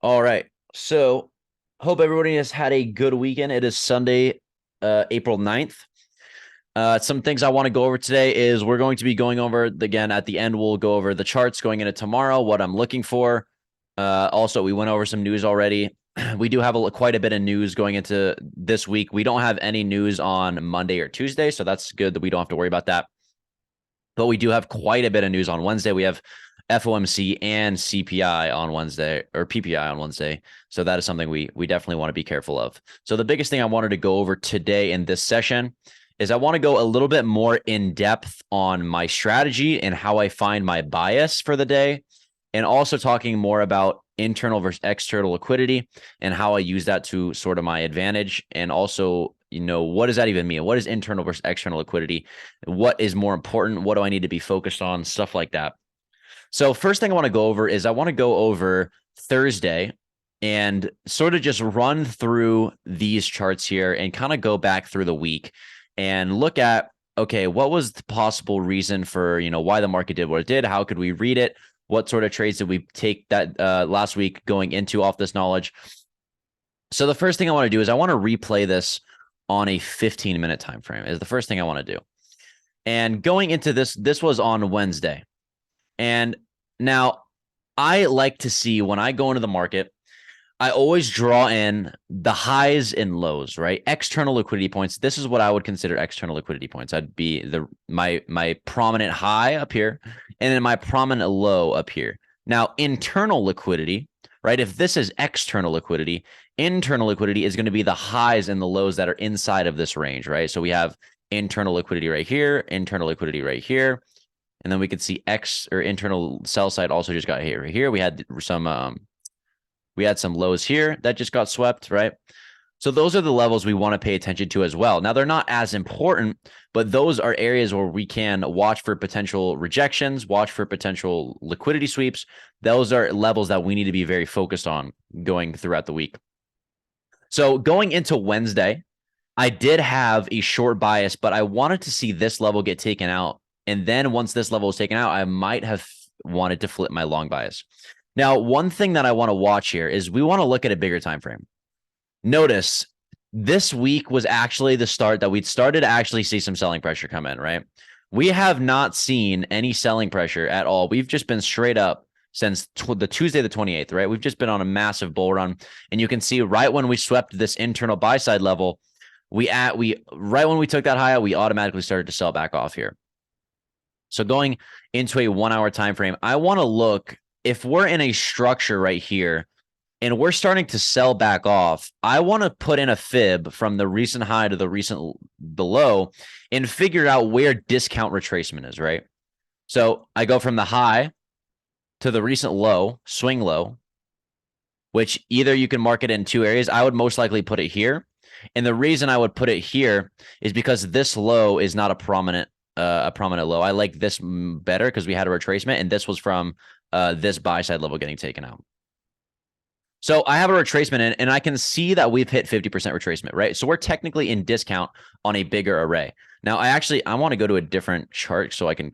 All right. So, hope everybody has had a good weekend. It is Sunday, April 9th. Some things I want to go over today is we're going to be going over, again, at the end, we'll go over the charts going into tomorrow, what I'm looking for. Also, we went over some news already. We do have quite a bit of news going into this week. We don't have any news on Monday or Tuesday, so that's good that we don't have to worry about that. But we do have quite a bit of news on Wednesday. We have FOMC and CPI on Wednesday, or PPI on Wednesday. So that is something we definitely want to be careful of. So the biggest thing I wanted to go over today in this session is I want to go a little bit more in depth on my strategy and how I find my bias for the day, and also talking more about internal versus external liquidity and how I use that to sort of my advantage. And also, what does that even mean? What is internal versus external liquidity? What is more important? What do I need to be focused on? Stuff like that. So first thing I want to go over is I want to go over Thursday and sort of just run through these charts here and kind of go back through the week and look at, okay, what was the possible reason for, why the market did what it did? How could we read it? What sort of trades did we take that last week going into off this knowledge? So the first thing I want to do is I want to replay this on a 15-minute time frame is the first thing I want to do. And going into this was on Wednesday. And now I like to see when I go into the market, I always draw in the highs and lows, right? External liquidity points. This is what I would consider external liquidity points. I'd be my prominent high up here and then my prominent low up here. Now, internal liquidity, right? If this is external liquidity, internal liquidity is going to be the highs and the lows that are inside of this range, right? So we have internal liquidity right here, internal liquidity right here. And then we could see X or internal sell side also just got hit right here. We had some lows here that just got swept, right? So those are the levels we want to pay attention to as well. Now, they're not as important, but those are areas where we can watch for potential rejections, watch for potential liquidity sweeps. Those are levels that we need to be very focused on going throughout the week. So going into Wednesday, I did have a short bias, but I wanted to see this level get taken out. And then once this level was taken out, I might have wanted to flip my long bias. Now, one thing that I want to watch here is we want to look at a bigger time frame. Notice this week was actually the start that we'd started to actually see some selling pressure come in, right? We have not seen any selling pressure at all. We've just been straight up since the Tuesday, the 28th, right? We've just been on a massive bull run. And you can see right when we swept this internal buy side level, right when we took that high out, we automatically started to sell back off here. So going into a 1 hour time frame, I want to look if we're in a structure right here and we're starting to sell back off. I want to put in a fib from the recent high to the recent below and figure out where discount retracement is, right? So I go from the high to the recent low, swing low, which either you can mark it in two areas. I would most likely put it here. And the reason I would put it here is because this low is not a prominent low. I like this better because we had a retracement, and this was from this buy side level getting taken out. So I have a retracement in, and I can see that we've hit 50% retracement, right? So we're technically in discount on a bigger array. Now, I want to go to a different chart so I can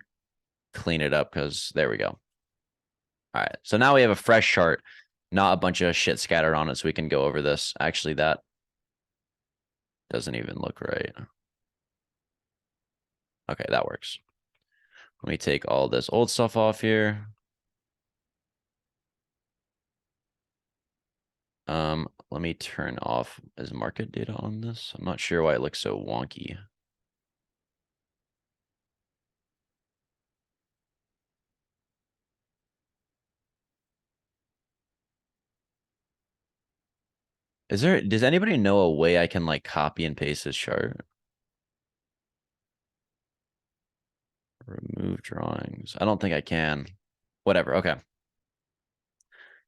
clean it up because there we go. All right. So now we have a fresh chart, not a bunch of shit scattered on it, so we can go over this. Actually, that doesn't even look right. Okay, that works. Let me take all this old stuff off here. Let me turn off as market data on this. I'm not sure why it looks so wonky. Does anybody know a way I can like copy and paste this chart? Remove drawings. I don't think I can. Whatever. Okay.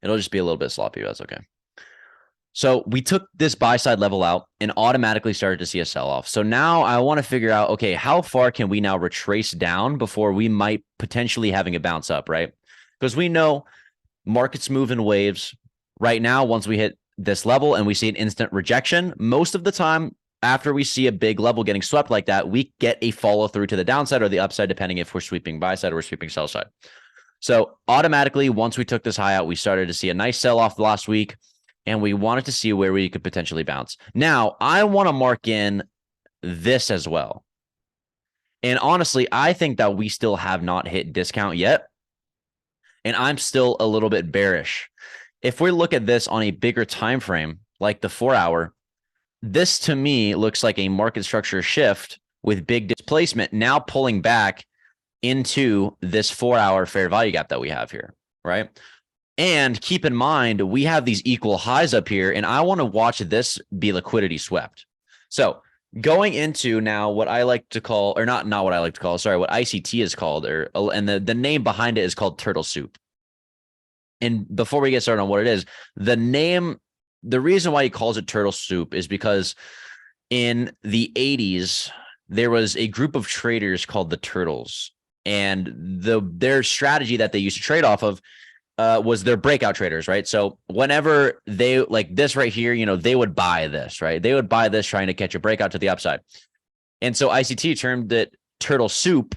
It'll just be a little bit sloppy, but that's okay. So we took this buy side level out and automatically started to see a sell off. So now I want to figure out, okay, how far can we now retrace down before we might potentially having a bounce up, right? Because we know markets move in waves. Right now, once we hit this level and we see an instant rejection, most of the time after we see a big level getting swept like that, we get a follow through to the downside or the upside, depending if we're sweeping buy side or we're sweeping sell side. So automatically, once we took this high out, we started to see a nice sell-off last week, and we wanted to see where we could potentially bounce. Now, I want to mark in this as well. And honestly, I think that we still have not hit discount yet. And I'm still a little bit bearish. If we look at this on a bigger time frame, like the 4-hour, this to me looks like a market structure shift with big displacement now pulling back into this 4-hour fair value gap that we have here, right? And keep in mind, we have these equal highs up here, and I want to watch this be liquidity swept. So going into now what I like to call, or not what I like to call, sorry, what ICT is called, and the name behind it is called turtle soup. And before we get started on what it is, the reason why he calls it turtle soup is because in the 80s, there was a group of traders called the Turtles, and their strategy that they used to trade off of was their breakout traders, right? So whenever they, like this right here, they would buy this, right? They would buy this trying to catch a breakout to the upside. And so ICT termed it turtle soup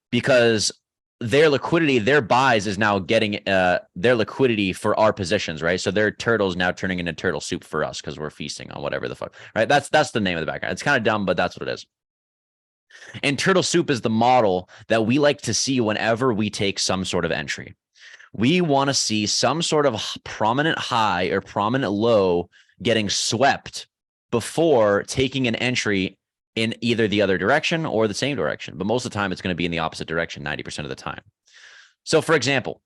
because their liquidity, their buys is now getting their liquidity for our positions, right? So their turtles now turning into turtle soup for us because we're feasting on whatever the fuck, right? That's the name of the background. It's kind of dumb, but that's what it is. And turtle soup is the model that we like to see whenever we take some sort of entry. We want to see some sort of prominent high or prominent low getting swept before taking an entry in either the other direction or the same direction. But most of the time, it's going to be in the opposite direction 90% of the time. So for example,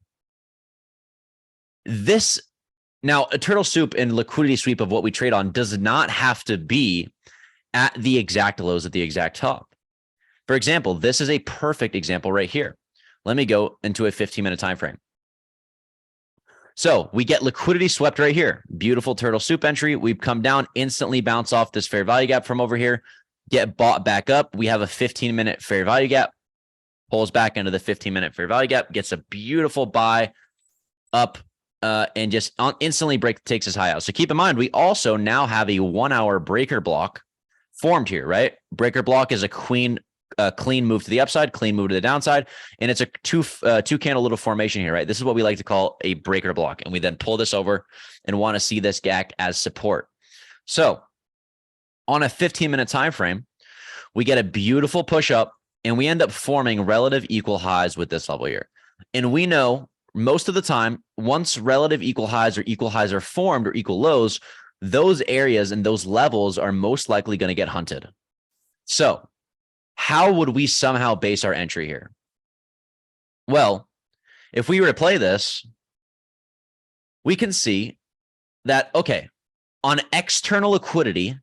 now a turtle soup and liquidity sweep of what we trade on does not have to be at the exact lows at the exact top. For example, this is a perfect example right here. Let me go into a 15-minute time frame. So we get liquidity swept right here. Beautiful turtle soup entry. We've come down, instantly bounce off this fair value gap from over here, get bought back up. We have a 15-minute fair value gap, pulls back into the 15-minute fair value gap, gets a beautiful buy up, and just instantly takes us high out. So keep in mind, we also now have a 1-hour breaker block formed here, right? Breaker block is a clean move to the upside, clean move to the downside, and it's a two candle little formation here, right? This is what we like to call a breaker block, and we then pull this over and want to see this act as support. So on a 15-minute time frame, we get a beautiful push up, and we end up forming relative equal highs with this level here. And we know most of the time, once relative equal highs are formed or equal lows, those areas and those levels are most likely going to get hunted. So how would we somehow base our entry here? Well, if we were to play this, we can see that, okay, on external liquidity,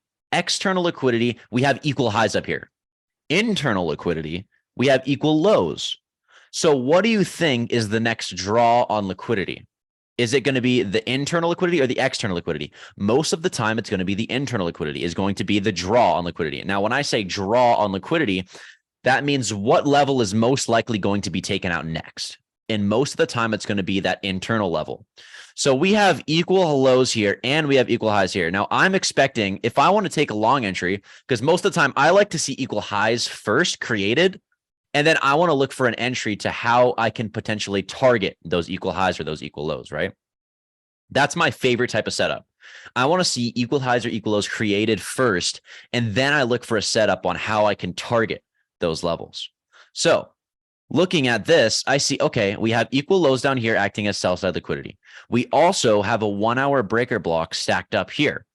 we have equal highs up here. Internal liquidity, we have equal lows. So what do you think is the next draw on liquidity? Is it going to be the internal liquidity or the external liquidity? Most of the time, it's going to be the internal liquidity is going to be the draw on liquidity. Now, when I say draw on liquidity, that means what level is most likely going to be taken out next. And most of the time, it's going to be that internal level. So we have equal lows here and we have equal highs here. Now, I'm expecting if I want to take a long entry, because most of the time I like to see equal highs first created, and then I want to look for an entry to how I can potentially target those equal highs or those equal lows, right? That's my favorite type of setup. I want to see equal highs or equal lows created first, and then I look for a setup on how I can target those levels. So looking at this, I see, okay, we have equal lows down here acting as sell side liquidity. We also have a 1-hour breaker block stacked up here.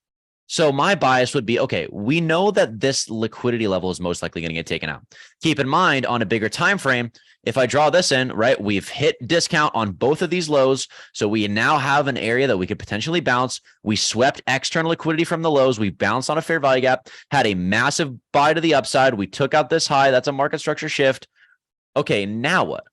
So my bias would be, okay, we know that this liquidity level is most likely going to get taken out. Keep in mind on a bigger time frame, if I draw this in, right, we've hit discount on both of these lows. So we now have an area that we could potentially bounce. We swept external liquidity from the lows. We bounced on a fair value gap, had a massive buy to the upside. We took out this high. That's a market structure shift. Okay, now what?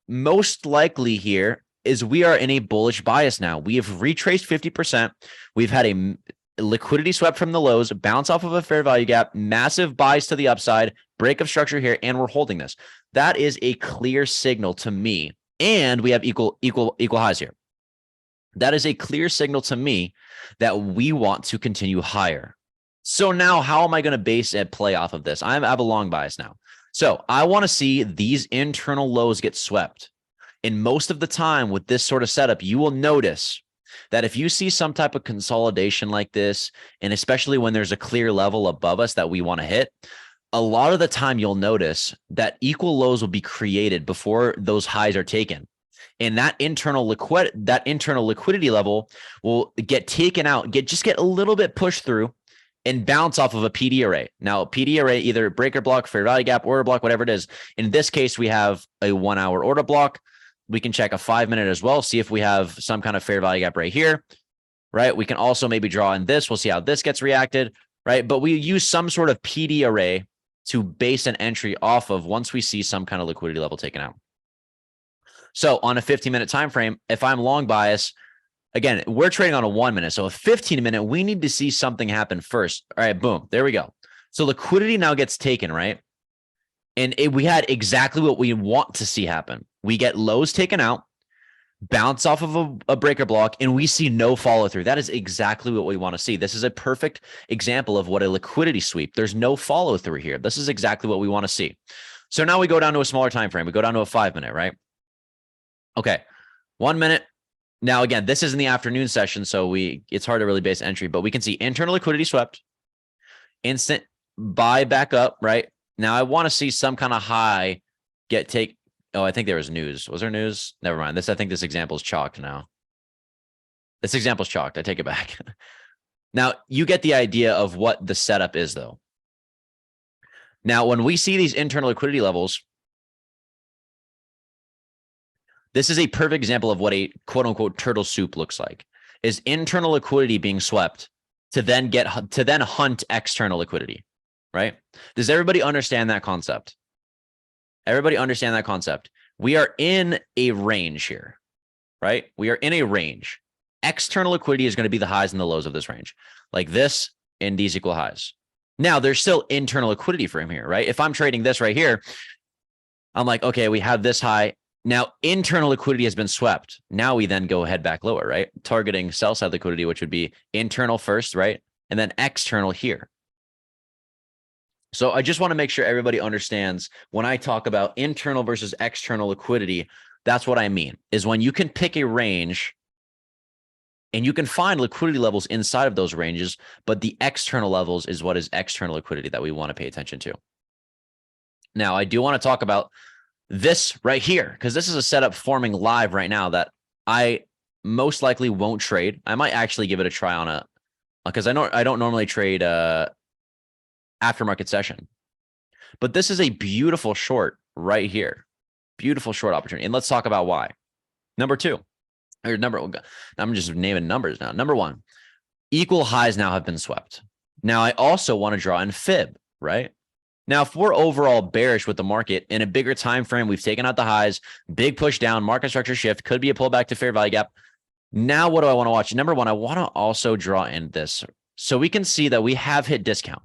Most likely here is we are in a bullish bias now. We have retraced 50%. We've had a liquidity swept from the lows, bounce off of a fair value gap, massive buys to the upside, break of structure here, and we're holding this. That is a clear signal to me. And we have equal highs here. That is a clear signal to me that we want to continue higher. So now how am I going to base a play off of this? I have a long bias now. So I want to see these internal lows get swept. And most of the time with this sort of setup, you will notice that if you see some type of consolidation like this, and especially when there's a clear level above us that we want to hit, a lot of the time you'll notice that equal lows will be created before those highs are taken. And that internal liquidity level will get taken out, get a little bit pushed through and bounce off of a PD array. Now, PD array, either breaker block, fair value gap, order block, whatever it is. In this case, we have a 1 hour order block. We can check a 5 minute as well, see if we have some kind of fair value gap right here, right? We can also maybe draw in this. We'll see how this gets reacted, right? But we use some sort of PD array to base an entry off of once we see some kind of liquidity level taken out. So on a 15-minute time frame, if I'm long bias, again, we're trading on a 1 minute. So a 15-minute, we need to see something happen first. All right, boom, there we go. So liquidity now gets taken, right? And we had exactly what we want to see happen. We get lows taken out, bounce off of a breaker block, and we see no follow through. That is exactly what we want to see. This is a perfect example of what a liquidity sweep. There's no follow through here. This is exactly what we want to see. So now we go down to a smaller time frame. We go down to a 5 minute, right? Okay, 1 minute. Now, again, this is in the afternoon session, so it's hard to really base entry, but we can see internal liquidity swept, instant buy back up, right? Now, I want to see some kind of high Oh, I think there was news. Was there news? Never mind. I think this example is chalked now. This example is chalked. I take it back. Now, you get the idea of what the setup is, though. Now, when we see these internal liquidity levels, this is a perfect example of what a quote unquote turtle soup looks like, is internal liquidity being swept to then hunt external liquidity, right? Does everybody understand that concept? Everybody understand that concept? We are in a range here, right? We are in a range. External liquidity is going to be the highs and the lows of this range, like this and these equal highs. Now, there's still internal liquidity for him here, right? If I'm trading this right here, I'm like, okay, we have this high. Now, internal liquidity has been swept. Now we then go head back lower, right? Targeting sell side liquidity, which would be internal first, right? And then external here. So I just want to make sure everybody understands when I talk about internal versus external liquidity, that's what I mean, is when you can pick a range and you can find liquidity levels inside of those ranges, but the external levels is what is external liquidity that we want to pay attention to. Now, I do want to talk about this right here, because this is a setup forming live right now that I most likely won't trade. I might actually give it a try on because I don't normally trade aftermarket session, but this is a beautiful short right here. Beautiful short opportunity. And let's talk about why. I'm just naming numbers now. Number one, equal highs now have been swept. Now I also want to draw in fib, right? Now, if we're overall bearish with the market in a bigger time frame, we've taken out the highs, big push down, market structure shift, could be a pullback to fair value gap. Now, what do I want to watch? Number one, I want to also draw in this so we can see that we have hit discount.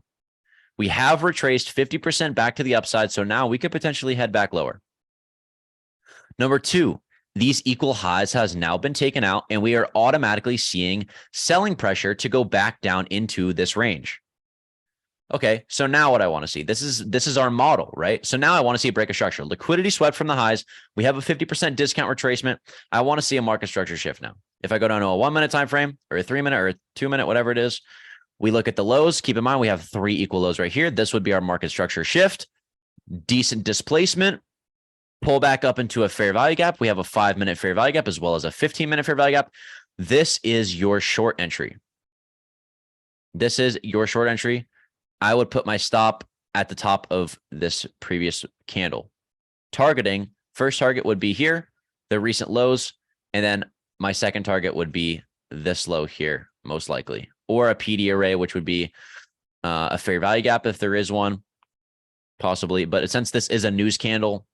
We have retraced 50% back to the upside, so now we could potentially head back lower. Number two, these equal highs has now been taken out, and we are automatically seeing selling pressure to go back down into this range. Okay, so now what I want to see, this is our model, right? So now I want to see a break of structure. Liquidity swept from the highs. We have a 50% discount retracement. I want to see a market structure shift now. If I go down to a 1 minute time frame or a 3 minute or a 2 minute, whatever it is, we look at the lows. Keep in mind, we have 3 equal lows right here. This would be our market structure shift. Decent displacement. Pull back up into a fair value gap. We have a 5 minute fair value gap as well as a 15-minute fair value gap. This is your short entry. This is your short entry. I would put my stop at the top of this previous candle. Targeting, first target would be here, the recent lows, and then my second target would be this low here, most likely, or a PD array, which would be a fair value gap if there is one, possibly. But since this is a news candle,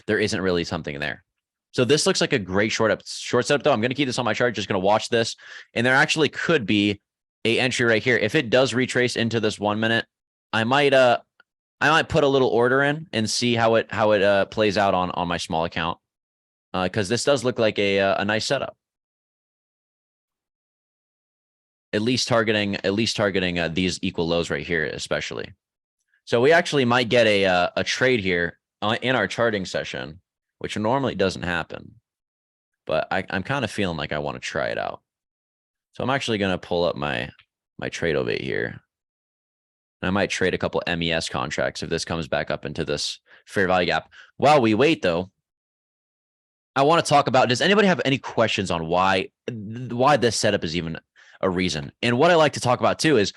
there isn't really something there. So this looks like a great short setup, though. I'm going to keep this on my chart, just going to watch this, and there actually could be a entry right here. If it does retrace into this 1 minute, I might put a little order in and see how it plays out on my small account, because this does look like a nice setup. At least targeting these equal lows right here, especially. So we actually might get a trade here in our charting session. which normally doesn't happen. But I'm kind of feeling like I want to try it out. So I'm actually going to pull up my Tradovate here. And I might trade a couple MES contracts if this comes back up into this fair value gap. While we wait, though, I want to talk about, does anybody have any questions on why this setup is even a reason? And what I like to talk about too is,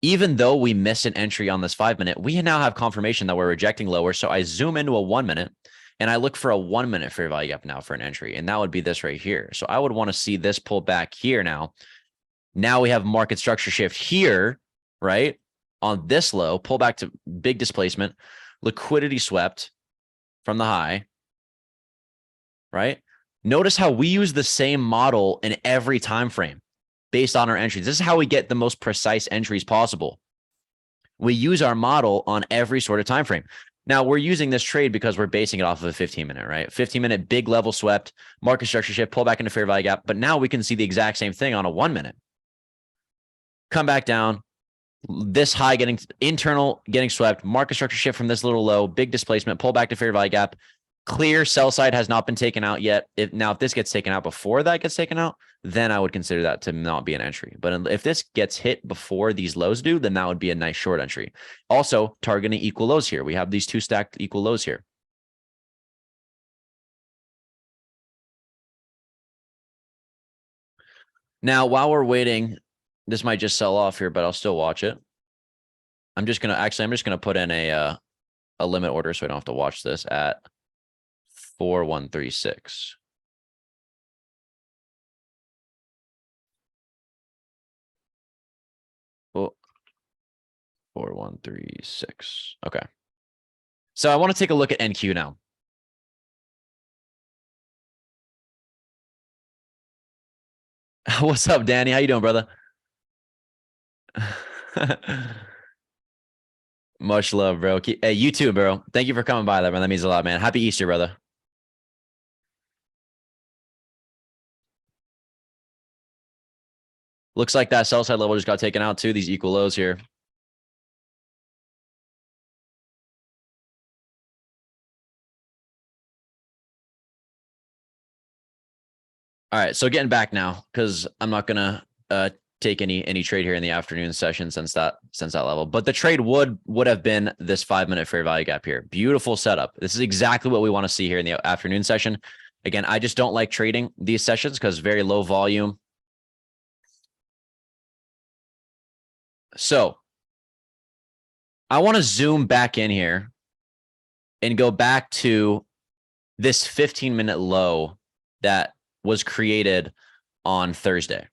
even though we missed an entry on this 5 minute, we now have confirmation that we're rejecting lower. So I zoom into a 1 minute and I look for a 1 minute fair value gap now for an entry. And that would be this right here. So I would want to see this pull back here now. Now we have market structure shift here, right? On this low, pull back to big displacement, liquidity swept from the high, right? Notice how we use the same model in every time frame based on our entries. This is how we get the most precise entries possible. We use our model on every sort of time frame. Now, we're using this trade because we're basing it off of a 15-minute, right? 15-minute big level swept, market structure shift, pull back into fair value gap. But now we can see the exact same thing on a 1 minute. Come back down, this high getting internal, getting swept, market structure shift from this little low, big displacement, pull back to fair value gap. Clear sell side has not been taken out yet. If this gets taken out before that gets taken out, then I would consider that to not be an entry. But if this gets hit before these lows do, then that would be a nice short entry. Also, targeting equal lows here. We have these two stacked equal lows here. Now, while we're waiting, this might just sell off here, but I'll still watch it. I'm just gonna put in a limit order so I don't have to watch this at 4136. Oh, 4136. Okay. So I want to take a look at NQ now. What's up, Danny? How you doing, brother? Much love, bro. Hey, you too, bro. Thank you for coming by, that, man. That means a lot, man. Happy Easter, brother. Looks like that sell side level just got taken out too. These equal lows here. All right, so getting back now, because I'm not gonna take any trade here in the afternoon session since that level. But the trade would have been this 5 minute fair value gap here. Beautiful setup. This is exactly what we want to see here in the afternoon session. Again, I just don't like trading these sessions because very low volume. So I want to zoom back in here and go back to this 15-minute low that was created on Thursday.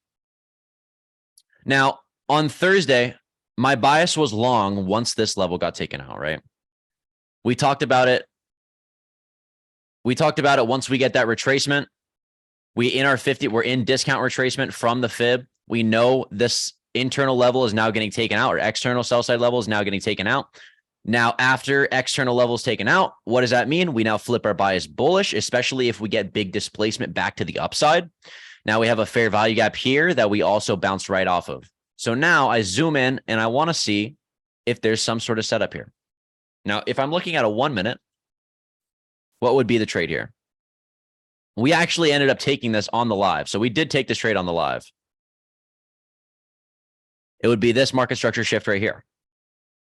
Now, on Thursday, my bias was long once this level got taken out, right? We talked about it. Once we get that retracement. We're in discount retracement from the fib. We know this internal level is now getting taken out, or external sell side level is now getting taken out. Now, after external levels taken out, what does that mean? We now flip our bias bullish, especially if we get big displacement back to the upside. Now we have a fair value gap here that we also bounced right off of. So now I zoom in and I want to see if there's some sort of setup here. Now, if I'm looking at a 1 minute, what would be the trade here? We actually ended up taking this on the live. So we did take this trade on the live. It would be this market structure shift right here.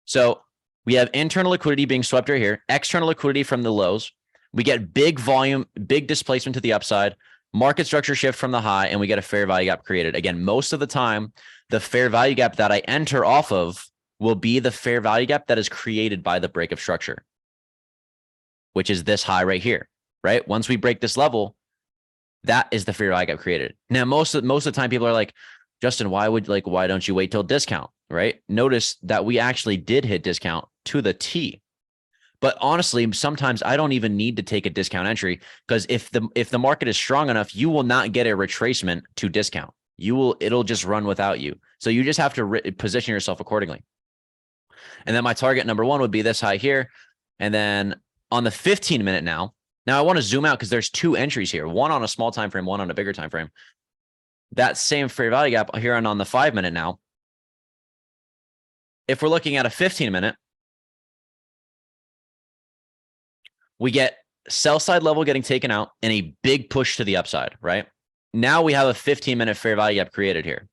So we have internal liquidity being swept right here, external liquidity from the lows. We get big volume, big displacement to the upside, market structure shift from the high, and we get a fair value gap created. Again, most of the time, the fair value gap that I enter off of will be the fair value gap that is created by the break of structure, which is this high right here, right? Once we break this level, that is the fair value gap created. Now, most of the time, people are like, Justin, why don't you wait till discount, right? Notice that we actually did hit discount to the T. But honestly, sometimes I don't even need to take a discount entry, because if the market is strong enough, you will not get a retracement to discount. It'll just run without you. So you just have to position yourself accordingly. And then my target number one would be this high here. And then on the 15-minute now I want to zoom out because there's two entries here, one on a small time frame, one on a bigger time frame. That same fair value gap here and on the 5 minute now. If we're looking at a 15-minute, we get sell side level getting taken out and a big push to the upside, right? Now we have a 15-minute fair value gap created here.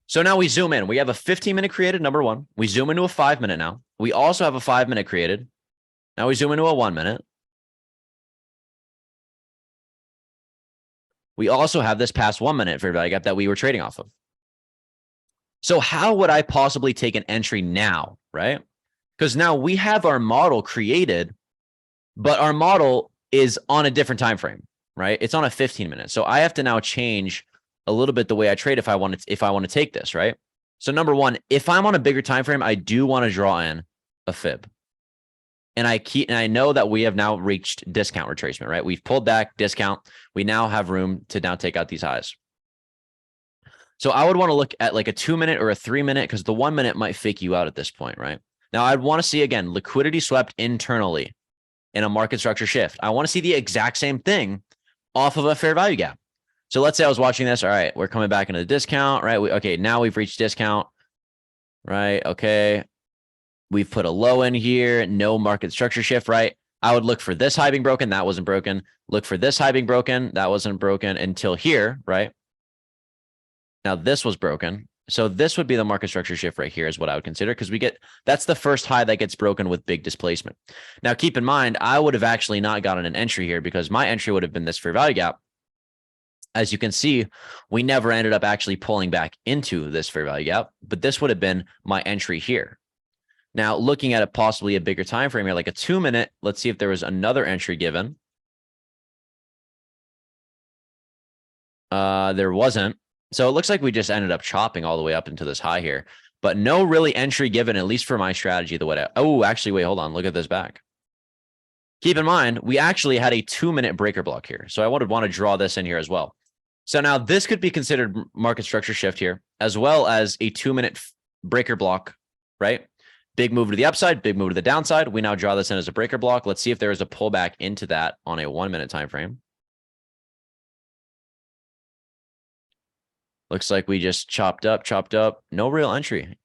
So now we zoom in. We have a 15-minute created, number one. We zoom into a 5-minute now. We also have a 5-minute created. Now we zoom into a 1-minute. We also have this past 1-minute fair value gap that we were trading off of. So how would I possibly take an entry now, right? Because now we have our model created, but our model is on a different time frame, right? It's on a 15-minute. So I have to now change a little bit the way I trade if I want to take this, right? So number one, if I'm on a bigger time frame, I do want to draw in a fib. And I know that we have now reached discount retracement, right? We've pulled back discount. We now have room to now take out these highs. So I would want to look at like a 2-minute or a 3-minute because the 1-minute might fake you out at this point, right? Now I'd want to see, again, liquidity swept internally in a market structure shift. I want to see the exact same thing off of a fair value gap. So let's say I was watching this. All right, we're coming back into the discount, right? Okay, now we've reached discount, right? Okay, we've put a low in here, no market structure shift, right? I would look for this high being broken. That wasn't broken. Look for this high being broken. That wasn't broken until here, right? Now this was broken. So this would be the market structure shift right here is what I would consider because that's the first high that gets broken with big displacement. Now, keep in mind, I would have actually not gotten an entry here because my entry would have been this fair value gap. As you can see, we never ended up actually pulling back into this fair value gap, but this would have been my entry here. Now, looking at it possibly a bigger time frame here, like a 2-minute, let's see if there was another entry given. There wasn't. So it looks like we just ended up chopping all the way up into this high here, but no really entry given, at least for my strategy. Actually, wait, hold on. Look at this back. Keep in mind, we actually had a 2-minute breaker block here. So I would want to draw this in here as well. So now this could be considered market structure shift here, as well as a 2-minute breaker block, right? Big move to the upside, big move to the downside. We now draw this in as a breaker block. Let's see if there is a pullback into that on a 1-minute time frame. Looks like we just chopped up. No real entry.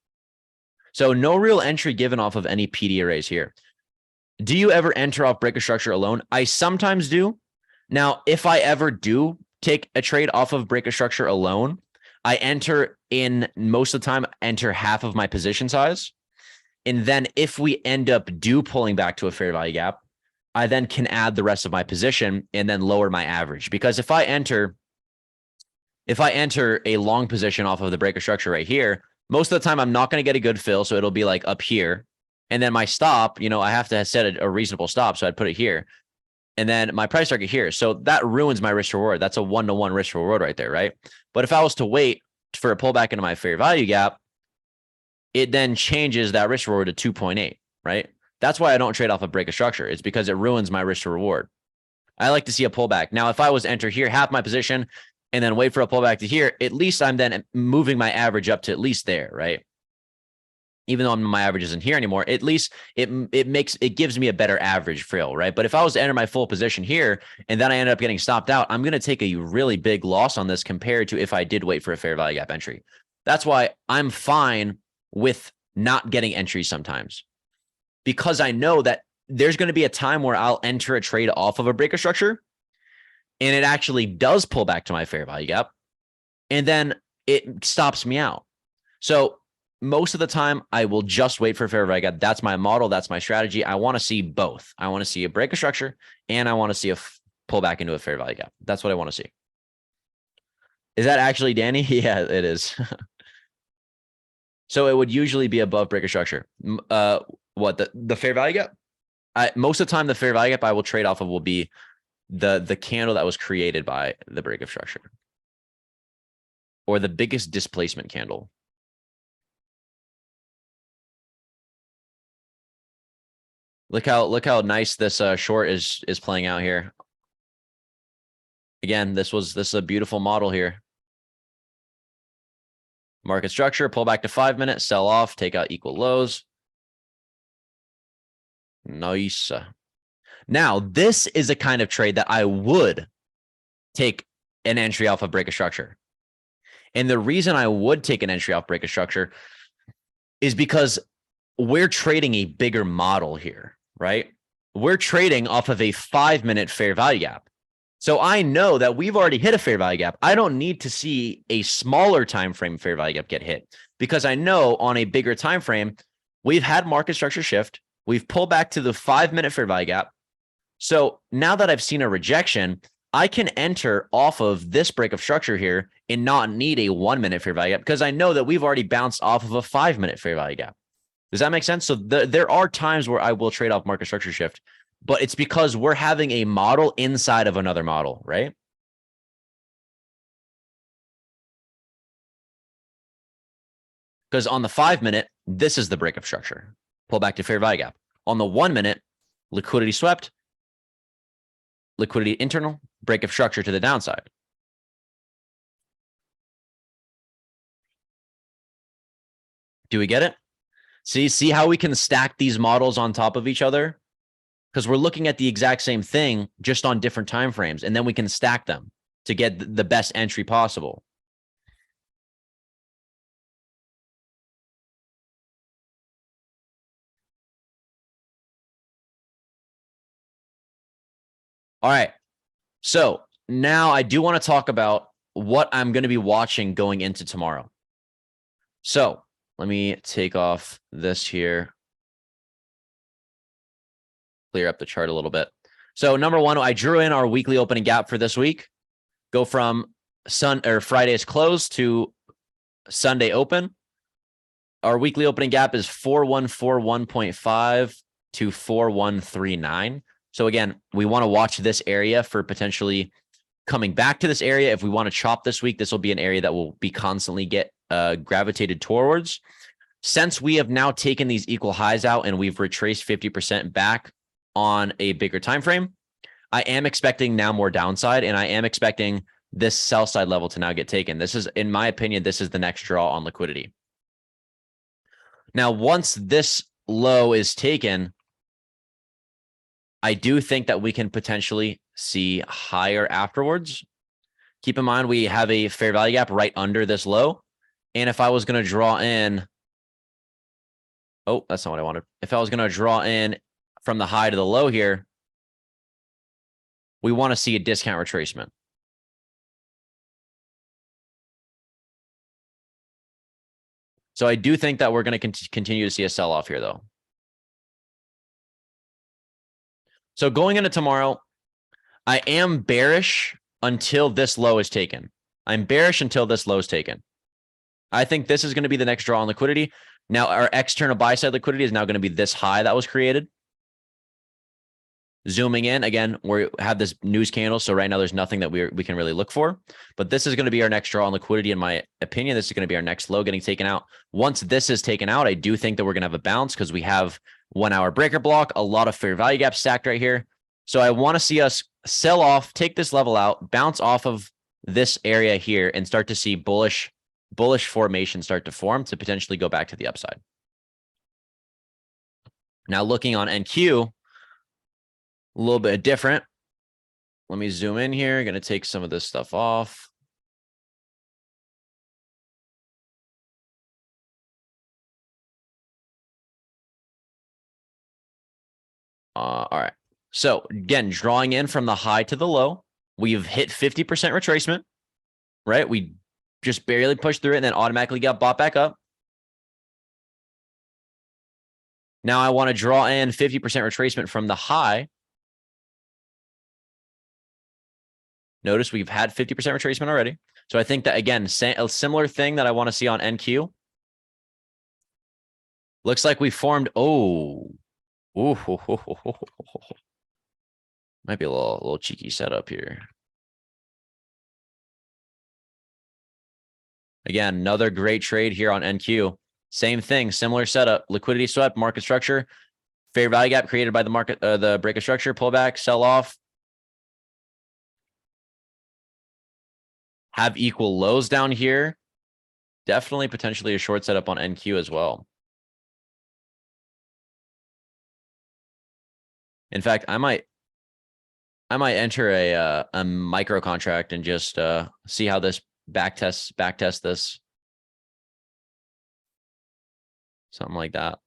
So no real entry given off of any PD arrays here. Do you ever enter off breaker structure alone? I sometimes do. Now, if I ever do take a trade off of breaker structure alone, I enter in most of the time, enter half of my position size. And then if we end up pulling back to a fair value gap, I then can add the rest of my position and then lower my average. Because if I enter a long position off of the breaker structure right here, most of the time I'm not going to get a good fill. So it'll be like up here. And then my stop, I have to set a reasonable stop. So I'd put it here. And then my price target here. So that ruins my risk reward. That's a 1-to-1 risk reward right there, right? But if I was to wait for a pullback into my fair value gap, it then changes that risk reward to 2.8, right? That's why I don't trade off a breaker structure. It's because it ruins my risk to reward. I like to see a pullback. Now, if I was to enter here, half my position, and then wait for a pullback to here, at least I'm then moving my average up to at least there, right? Even though my average isn't here anymore, at least it gives me a better average fill, right? But if I was to enter my full position here and then I ended up getting stopped out, I'm going to take a really big loss on this compared to if I did wait for a fair value gap entry. That's why I'm fine with not getting entries sometimes, because I know that there's going to be a time where I'll enter a trade off of a breaker structure and it actually does pull back to my fair value gap, and then it stops me out. So most of the time, I will just wait for a fair value gap. That's my model. That's my strategy. I want to see both. I want to see a breaker structure, and I want to see a pullback into a fair value gap. That's what I want to see. Is that actually Danny? Yeah, it is. So it would usually be above breaker structure. What the fair value gap? Most of the time, the fair value gap I will trade off of will be the candle that was created by the breaker structure, or the biggest displacement candle. Look how nice this short is playing out here. Again, this is a beautiful model here. Market structure, pull back to 5 minutes, sell off, take out equal lows. Nice. Now, this is a kind of trade that I would take an entry off of breaker structure. And the reason I would take an entry off breaker structure is because we're trading a bigger model here, right? we're trading off of a 5-minute fair value gap. So I know that we've already hit a fair value gap. I don't need to see a smaller time frame fair value gap get hit, because I know on a bigger time frame, we've had market structure shift. We've pulled back to the 5-minute fair value gap. So now that I've seen a rejection, I can enter off of this break of structure here and not need a 1-minute fair value gap, because I know that we've already bounced off of a 5-minute fair value gap. Does that make sense? So there are times where I will trade off market structure shift, but it's because we're having a model inside of another model, right? Because on the 5-minute, this is the breakup structure. Pull back to fair value gap. On the 1-minute, liquidity swept, liquidity internal, breakup structure to the downside. Do we get it? See how we can stack these models on top of each other? Because we're looking at the exact same thing, just on different time frames, and then we can stack them to get the best entry possible. All right. So now I do want to talk about what I'm going to be watching going into tomorrow. So let me take off this here. Clear up the chart a little bit. So number one, I drew in our weekly opening gap for this week. Go from Friday's close to Sunday open. Our weekly opening gap is 4141.5 to 4139. So again, we want to watch this area for potentially coming back to this area. If we want to chop this week, this will be an area that will be constantly get gravitated towards. Since we have now taken these equal highs out and we've retraced 50% back on a bigger time frame, I am expecting now more downside, and I am expecting this sell side level to now get taken. This is, in my opinion, this is the next draw on liquidity. Now, once this low is taken, I do think that we can potentially see higher afterwards. Keep in mind, we have a fair value gap right under this low. And if I was going to draw in, oh, that's not what I wanted. If I was going to draw in from the high to the low here, we want to see a discount retracement. So I do think that we're going to continue to see a sell-off here, though. So going into tomorrow, I am bearish until this low is taken. I'm bearish until this low is taken. I think this is going to be the next draw on liquidity. Now, our external buy side liquidity is now going to be this high that was created. Zooming in, again, we have this news candle. So right now there's nothing that we can really look for. But this is going to be our next draw on liquidity, in my opinion. This is going to be our next low getting taken out. Once this is taken out, I do think that we're going to have a bounce because we have 1 hour breaker block, a lot of fair value gaps stacked right here. So I want to see us sell off, take this level out, bounce off of this area here, and start to see bullish formation start to form to potentially go back to the upside. Now looking on NQ, a little bit different. Let me zoom in here. Going to take some of this stuff off. All right. So again, drawing in from the high to the low, we've hit 50% retracement, right? We just barely pushed through it and then automatically got bought back up. Now I want to draw in 50% retracement from the high. Notice we've had 50% retracement already. So I think that, again, a similar thing that I want to see on NQ. Looks like we formed, oh. Ooh. Might be a little cheeky setup here. Again, another great trade here on NQ. Same thing, similar setup, liquidity swept, market structure, fair value gap created by the market, the break of structure, pullback, sell off. Have equal lows down here. Definitely potentially a short setup on NQ as well. In fact, I might enter a micro contract and just see how this backtest this. Something like that.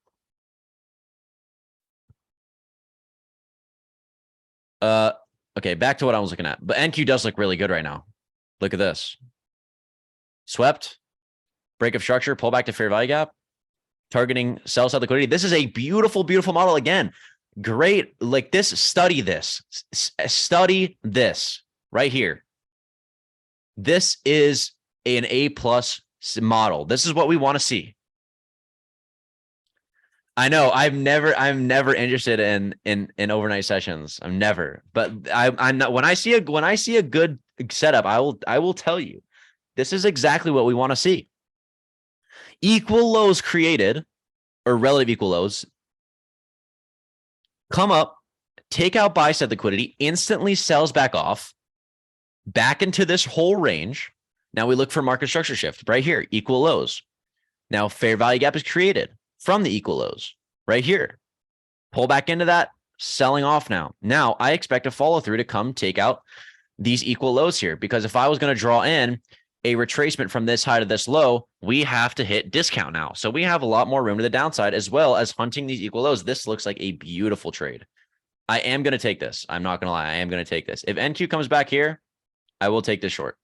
Okay, back to what I was looking at. But NQ does look really good right now. Look at this. Swept, break of structure, pull back to fair value gap, targeting sell side liquidity. This is a beautiful, beautiful model. Again, great. Like this, study this. Study this right here. This is an A+ model. This is what we want to see. I know I'm never interested in overnight sessions. I'm never, but I'm not. When I see a good setup, I will tell you. This is exactly what we want to see. Equal lows created, or relative equal lows, come up, take out buy side liquidity, instantly sells back off, back into this whole range. Now we look for market structure shift right here, equal lows. Now fair value gap is created from the equal lows right here. Pull back into that, selling off now. Now I expect a follow through to come take out these equal lows here, because if I was going to draw in a retracement from this high to this low, we have to hit discount now. So we have a lot more room to the downside as well as hunting these equal lows. This looks like a beautiful trade. I am going to take this. I'm not going to lie. I am going to take this. If NQ comes back here, I will take this short.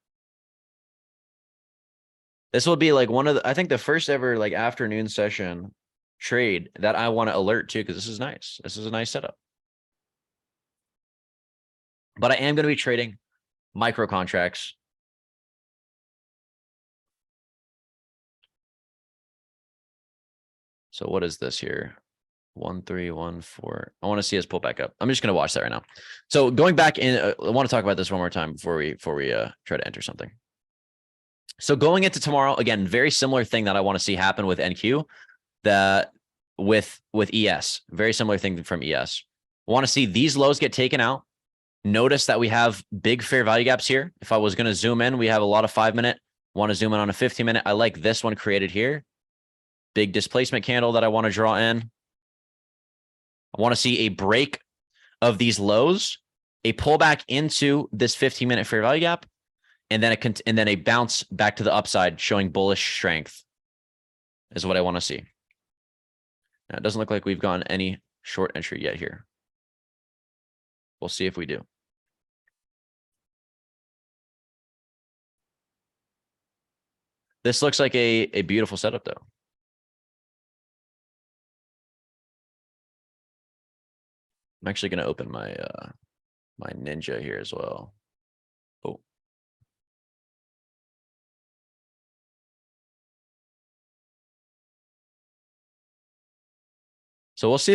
This will be like one of the, I think the first ever like afternoon session trade that I want to alert to, because this is nice. This is a nice setup. But I am going to be trading micro contracts. So what is this here? 1314. I want to see us pull back up. I'm just going to watch that right now. So going back in, I want to talk about this one more time before we try to enter something. So going into tomorrow, again, very similar thing that I want to see happen with NQ, that with ES, very similar thing from ES. I want to see these lows get taken out. Notice that we have big fair value gaps here. If I was going to zoom in, we have a lot of 5-minute. Want to zoom in on a 15-minute. I like this one created here. Big displacement candle that I want to draw in. I want to see a break of these lows, a pullback into this 15-minute fair value gap, and then a bounce back to the upside showing bullish strength is what I want to see. Now, it doesn't look like we've gotten any short entry yet here. We'll see if we do. This looks like a beautiful setup though. I'm actually going to open my my Ninja here as well. Oh. So we'll see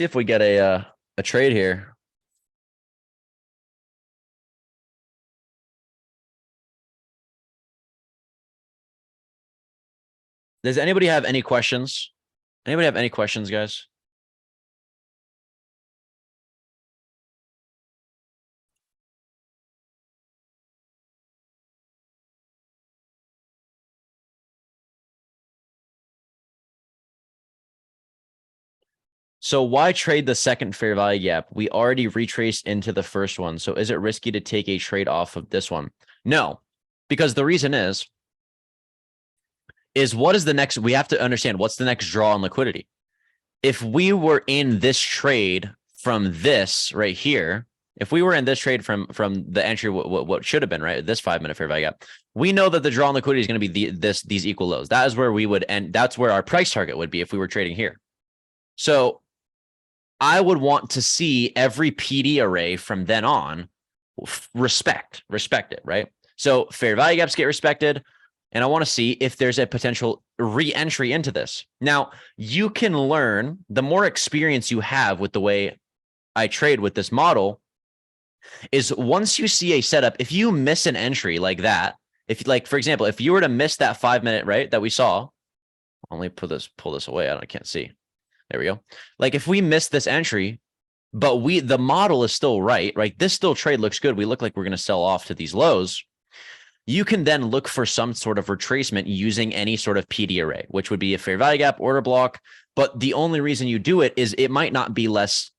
if we get a trade here. Does anybody have any questions? Anybody have any questions, guys? So why trade the second fair value gap? We already retraced into the first one. So is it risky to take a trade off of this one? No, because the reason is what is the next? We have to understand what's the next draw on liquidity. If we were in this trade from this right here, if we were in this trade from the entry, what should have been, right? This 5-minute fair value gap, we know that the draw on liquidity is going to be these equal lows. That is where we would end. That's where our price target would be if we were trading here. So I would want to see every PD array from then on respect it, right? So fair value gaps get respected. And I want to see if there's a potential re-entry into this. Now, you can learn, the more experience you have with the way I trade with this model, is once you see a setup, if you miss an entry like that, if like, for example, if you were to miss that 5-minute, right, that we saw, let me pull this away. I can't see. There we go. Like if we miss this entry, but the model is still right? This still trade looks good. We look like we're going to sell off to these lows. You can then look for some sort of retracement using any sort of PD array, which would be a fair value gap, order block. But the only reason you do it is it might be less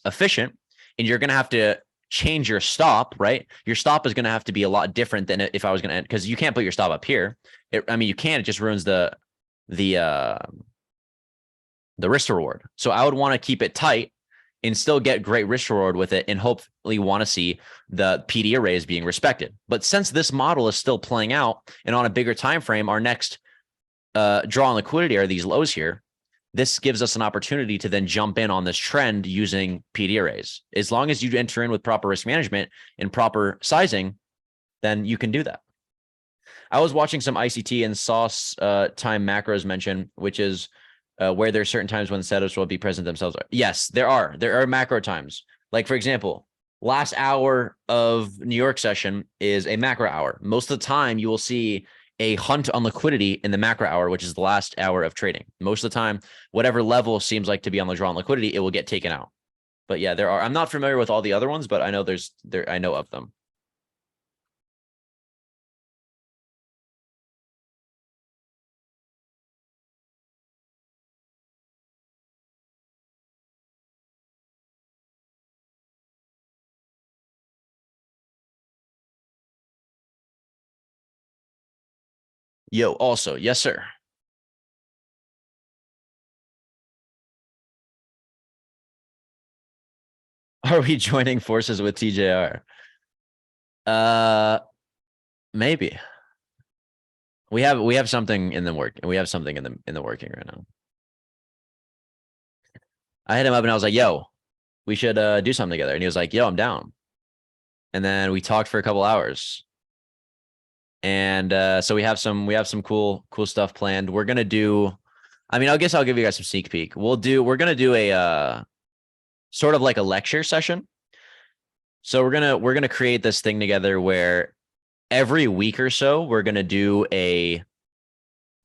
efficient, and you're going to have to change your stop, right? Your stop is going to have to be a lot different than if I was going to, because you can't put your stop up here. I mean, you can, it just ruins the risk to reward. So I would want to keep it tight and still get great risk reward with it, and hopefully want to see the PD arrays being respected. But since this model is still playing out and on a bigger time frame, our next draw on liquidity are these lows here. This gives us an opportunity to then jump in on this trend using PD arrays. As long as you enter in with proper risk management and proper sizing, then you can do that. I was watching some ICT and saw time macros mention, which is where there's certain times when setups will be present themselves. Yes, there are macro times. Like, for example, last hour of New York session is a macro hour. Most of the time you will see a hunt on liquidity in the macro hour, which is the last hour of trading. Most of the time, whatever level seems like to be on the draw on liquidity, it will get taken out. But yeah, there are. I'm not familiar with all the other ones, but I know I know of them. Yo, also, yes, sir. Are we joining forces with TJR? Uh, maybe. We have something in the work. We have something in the working right now. I hit him up and I was like, "Yo, we should do something together." And he was like, "Yo, I'm down." And then we talked for a couple hours. And so we have some cool stuff planned. We're gonna do. I mean, I guess I'll give you guys some sneak peek. We're gonna do a sort of like a lecture session. So we're gonna create this thing together where every week or so we're gonna do a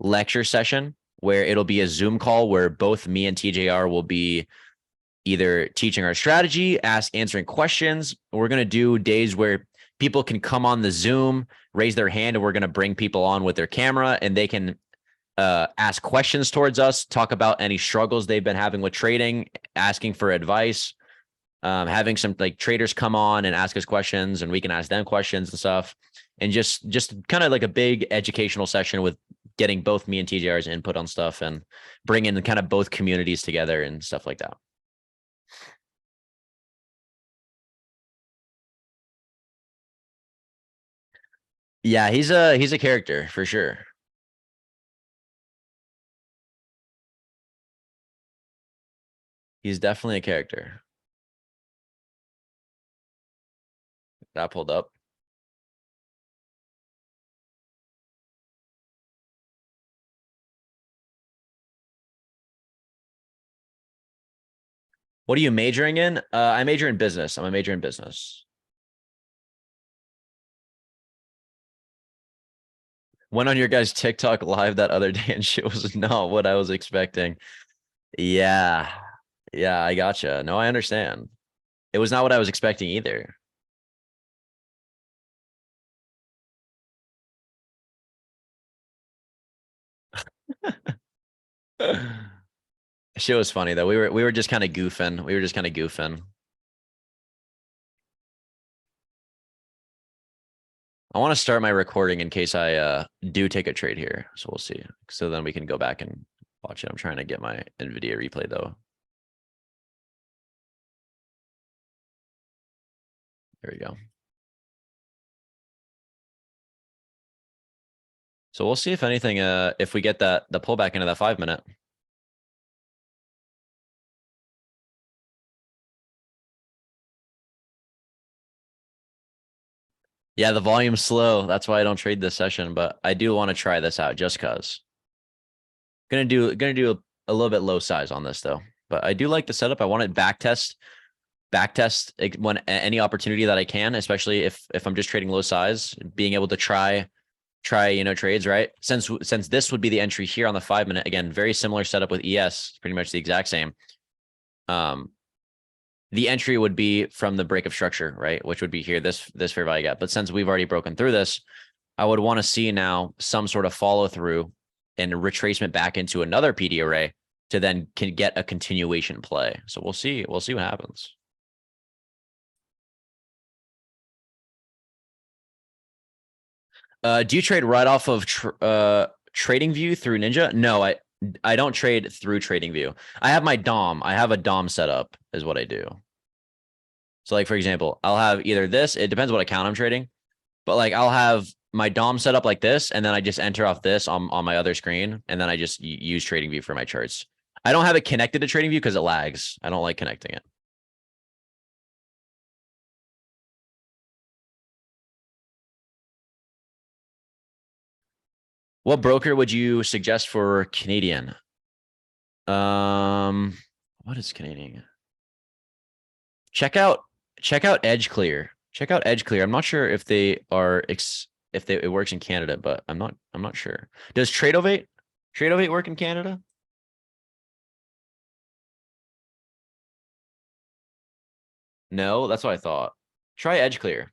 lecture session where it'll be a Zoom call where both me and TJR will be either teaching our strategy, answering questions. We're going to do days where people can come on the Zoom, raise their hand, and we're going to bring people on with their camera and they can ask questions towards us, talk about any struggles they've been having with trading, asking for advice, having some like traders come on and ask us questions and we can ask them questions and stuff. And just kind of like a big educational session with getting both me and TJR's input on stuff and bringing kind of both communities together and stuff like that. Yeah, he's a character for sure. He's definitely a character. That pulled up. What are you majoring in? I major in business. I'm a major in business. Went on your guys' TikTok live that other day and shit was not what I was expecting. Yeah. Yeah, I gotcha. No, I understand. It was not what I was expecting either. Shit was funny though. We were just kind of goofing. We were just kind of goofing. I want to start my recording in case I do take a trade here. So we'll see. So then we can go back and watch it. I'm trying to get my NVIDIA replay though. There we go. So we'll see if anything, if we get the pullback into that 5 minute. Yeah, the volume's slow. That's why I don't trade this session, but I do want to try this out just cause. Gonna do a little bit low size on this though. But I do like the setup. I want to backtest when any opportunity that I can, especially if I'm just trading low size, being able to try trades, right? Since this would be the entry here on the 5 minute, again, very similar setup with ES, pretty much the exact same. The entry would be from the break of structure, right? Which would be here, this fair value gap. But since we've already broken through this, I would want to see now some sort of follow through and retracement back into another PD array to then can get a continuation play. So we'll see. We'll see what happens. Do you trade right off of TradingView through Ninja? No, I don't trade through TradingView. I have my DOM. I have a DOM setup is what I do. So like, for example, I'll have either this, it depends what account I'm trading, but like I'll have my DOM set up like this, and then I just enter off this on my other screen, and then I just use TradingView for my charts. I don't have it connected to TradingView because it lags. I don't like connecting it. What broker would you suggest for Canadian? What is Canadian? Check out Edge Clear. Check out Edge Clear. I'm not sure if they are if it works in Canada, but I'm not sure. Does Tradeovate work in Canada? No, that's what I thought. Try Edge Clear.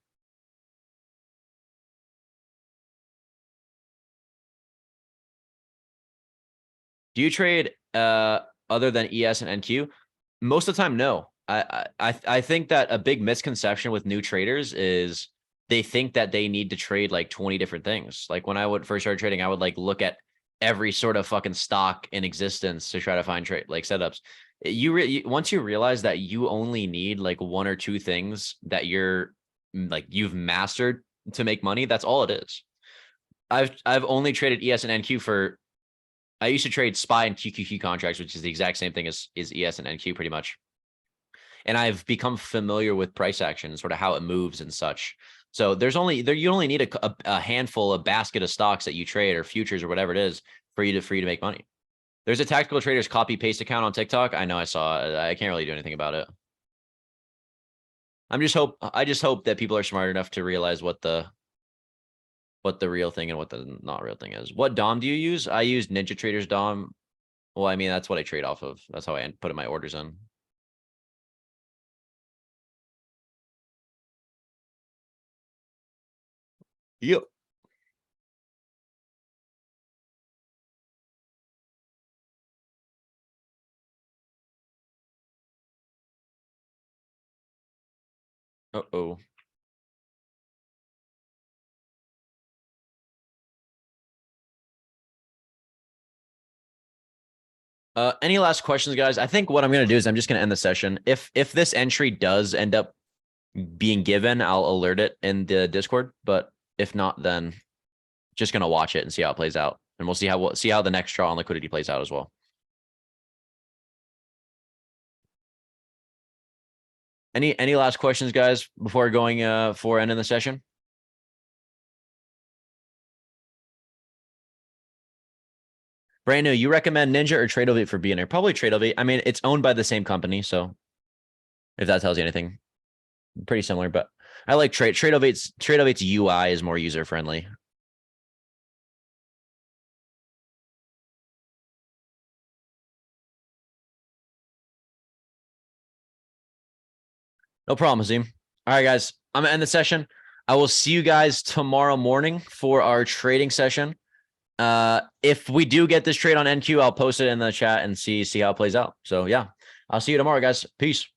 Do you trade other than ES and NQ? Most of the time, no. I think that a big misconception with new traders is they think that they need to trade like 20 different things. Like when I would first start trading, I would like look at every sort of fucking stock in existence to try to find trade like setups. Once you realize that you only need like one or two things that you've mastered to make money, that's all it is. I've only traded ES and NQ for I used to trade SPY and QQQ contracts, which is the exact same thing as ES and NQ pretty much. And I've become familiar with price action, sort of how it moves and such. So you only need a handful, a basket of stocks that you trade or futures or whatever it is for you to make money. There's a Tactical Traders copy paste account on TikTok. I know I saw it. I can't really do anything about it. I just hope that people are smart enough to realize what the real thing and what the not real thing is. What DOM do you use? I use Ninja Traders DOM. Well, I mean, that's what I trade off of. That's how I put in my orders in. Yep. Uh-oh. Any last questions, guys? I think what I'm gonna do is I'm just gonna end the session. If this entry does end up being given, I'll alert it in the Discord. But if not, then just gonna watch it and see how it plays out, and we'll see how the next draw on liquidity plays out as well. Any last questions, guys, before going for ending the session? Brand new, you recommend Ninja or Tradeovate for beginner? Probably Tradeovate. I mean, it's owned by the same company, so if that tells you anything, pretty similar. But I like Tradeovate's UI is more user friendly. No problem, Azim. All right, guys, I'm gonna end the session. I will see you guys tomorrow morning for our trading session. If we do get this trade on NQ, I'll post it in the chat and see how it plays out. So yeah, I'll see you tomorrow, guys. Peace.